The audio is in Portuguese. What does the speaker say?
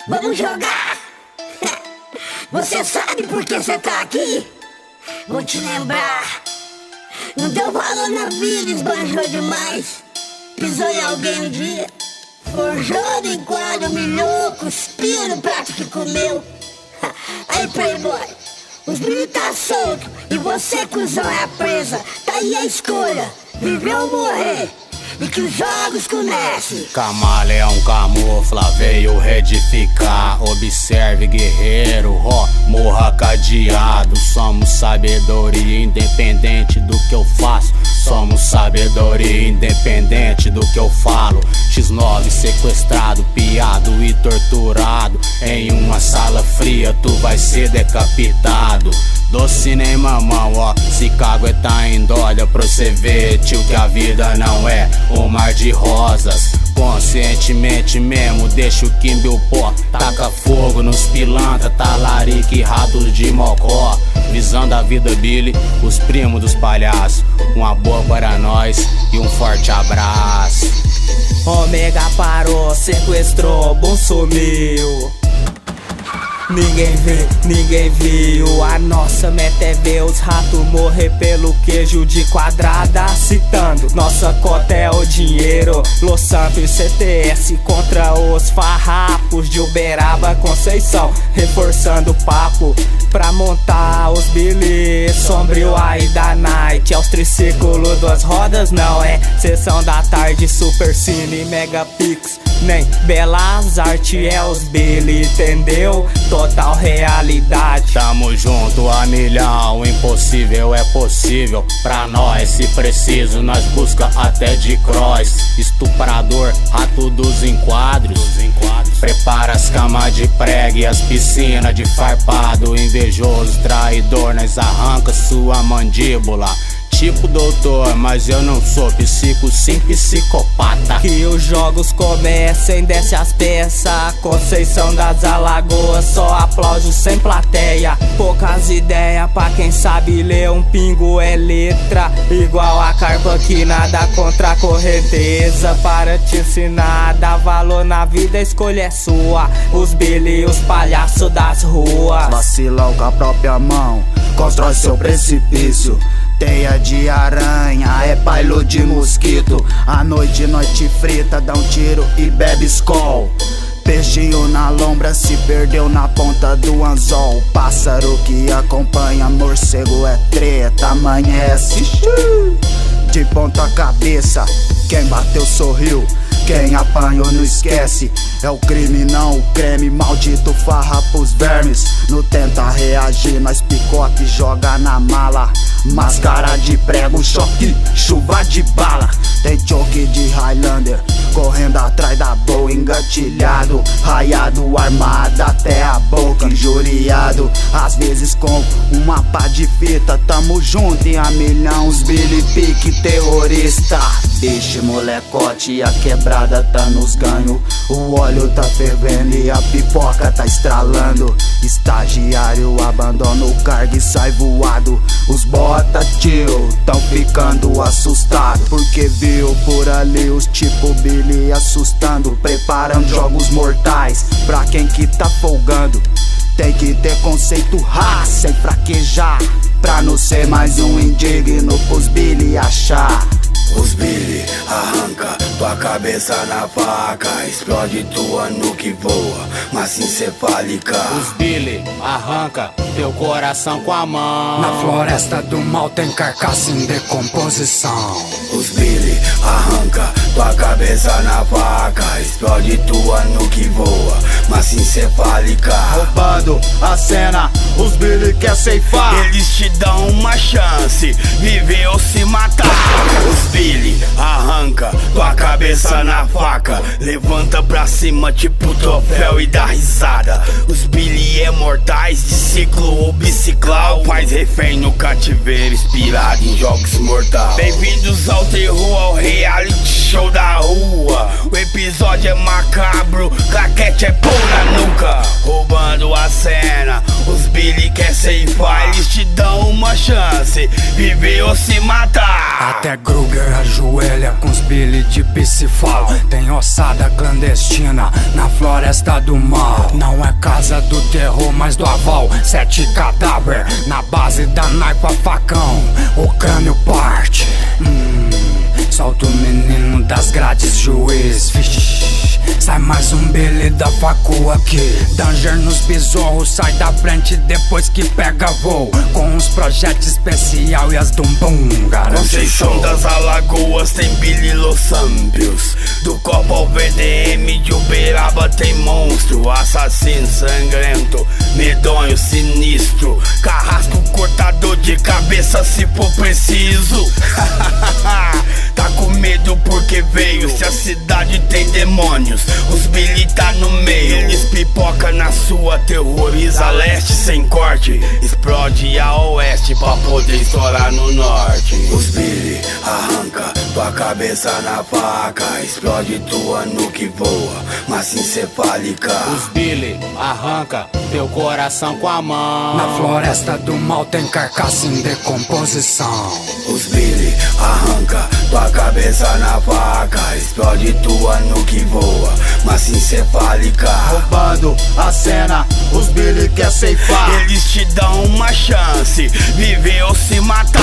Vamos jogar! Você sabe por que você tá aqui? Vou te lembrar. Não deu valor na vida, esbanjou demais. Pisou em alguém um dia, forjou no enquadro, humilhou, cuspiu no prato que comeu. Aí, playboy, os meninos tá solto e você, cuzão, é a presa. Tá aí a escolha, viver ou morrer, e que os jogos comecem. Camaleão camufla, veio redificar. Observe, guerreiro, ó, morra cadeado. Somos sabedoria independente do que eu faço. Somos sabedoria independente do que eu falo. X9 sequestrado, piado e torturado. Em uma sala fria tu vai ser decapitado. Doce nem mamão, ó, se cagueta em olha pra você ver, tio, que a vida não é um mar de rosas. Conscientemente mesmo, deixa o Kimbil pó. Taca fogo nos pilantra, talarica e ratos de mocó. Visando a vida, Billy, os primos dos palhaços. Uma boa para nós e um forte abraço. Ômega parou, sequestrou, bom sumiu. Ninguém viu. A nossa meta é ver os ratos morrer pelo queijo de quadrada. Citando, nossa cota é o dinheiro. Los Santos CTS contra os farrapos de Uberaba, Conceição. Reforçando o papo pra montar os Billy. Sombrio aí da night, é os triciclos, duas rodas. Não é sessão da tarde, Super Cine, Megapix, nem Belas Artes, é os Billy, entendeu? Total realidade. Tamo junto a milhão, impossível é possível. Pra nós, se preciso, nós busca até de cross. Estuprador, rato dos enquadros. Prepara as camas de prego e as piscinas de farpado. Invejoso, traidor, nós arranca sua mandíbula. Tipo doutor, mas eu não sou psico, sim psicopata. Que os jogos comecem, desce as peças. Conceição das Alagoas, só aplauso sem plateia. Poucas ideias pra quem sabe ler, um pingo é letra. Igual a carpa que nada contra a correnteza. Para te ensinar, dá valor na vida, a escolha é sua. Os Billy, os palhaços das ruas. Vacilão com a própria mão, constrói seu precipício. Teia de aranha, é bailo de mosquito. À noite nós te frita, dá um tiro e bebe Skol. Peixinho na lombra se perdeu na ponta do anzol. Pássaro que acompanha morcego é treta, amanhece de ponta cabeça. Quem bateu sorriu, quem apanhou não esquece. É o crime não o creme, maldito farra pros vermes. Não tenta reagir, nós picote joga na mala. Máscara de prego, choque, chuva de bala. Tem choque de Highlander, correndo atrás da boa, engatilhado, raiado, armado até a boca, injuriado, às vezes com uma pá de fita. Tamo junto em a milhão, os Billy Pique terrorista. Bicho, molecote, a quebrada tá nos ganhos. O óleo tá fervendo e a pipoca tá estralando. Estagiário abandona o cargo e sai voado. Os bota tio tão ficando assustado, porque viu por ali os tipo Billy assustando. Preparando jogos mortais pra quem que tá folgando. Tem que ter conceito raça sem fraquejar, pra não ser mais um indigno pros Billy achar. Os Billy arranca tua cabeça na faca, explode tua nuca e voa, massa encefálica. Os Billy arranca teu coração com a mão. Na floresta do mal tem carcaça em decomposição. Os Billy arranca tua cabeça na faca, explode tua nuca e voa, massa encefálica. Roubando a cena, os Billy quer ceifar. Eles te dão uma chance, viver ou se matar. Os Billy arranca tua cabeça na faca, levanta pra cima tipo troféu e dá risada. Os Billy é mortais de ciclo ou biciclau, faz refém no cativeiro, inspirado em jogos mortais. Bem-vindos ao terror, ao reality show da rua. O episódio é macabro, claquete é pão na nuca. Roubando a cena, os Billy quer ceifar. Eles te dão uma uma chance, viver ou se matar. Até Kruger ajoelha com os Billy de Pissifal. Tem ossada clandestina na floresta do mal. Não é casa do terror, mas do aval. 7 cadáver na base da naipa facão. O crânio parte. Solta o menino das grades, juiz. Vixe, sai mais um Billy da facu aqui. Danger nos besouros, sai da frente depois que pega voo. Com os projetos especial e as dumbum, Conceição das Alagoas tem Billy Los Ambios. Do Copa ao VDM de Uberaba tem monstro. Assassino sangrento, medonho, sinistro. Carrasco cortador de cabeça se for preciso. Tá com medo porque veio. Se a cidade tem demônios, os Billy tá no meio. Eles pipoca na sua, terroriza a leste sem corte. Explode a oeste pra poder estourar no norte. Os Billy arranca tua cabeça na faca. Explode tua nuke voa, massa encefálica. Os Billy arranca teu coração com a mão. Na floresta do mal tem carcaça em decomposição. Os Billy arranca tua cabeça na faca. Explode tua nuke voa, massa encefálica. Roubando a cena, os Billy quer ceifar. Eles te dão uma chance, viver ou se matar.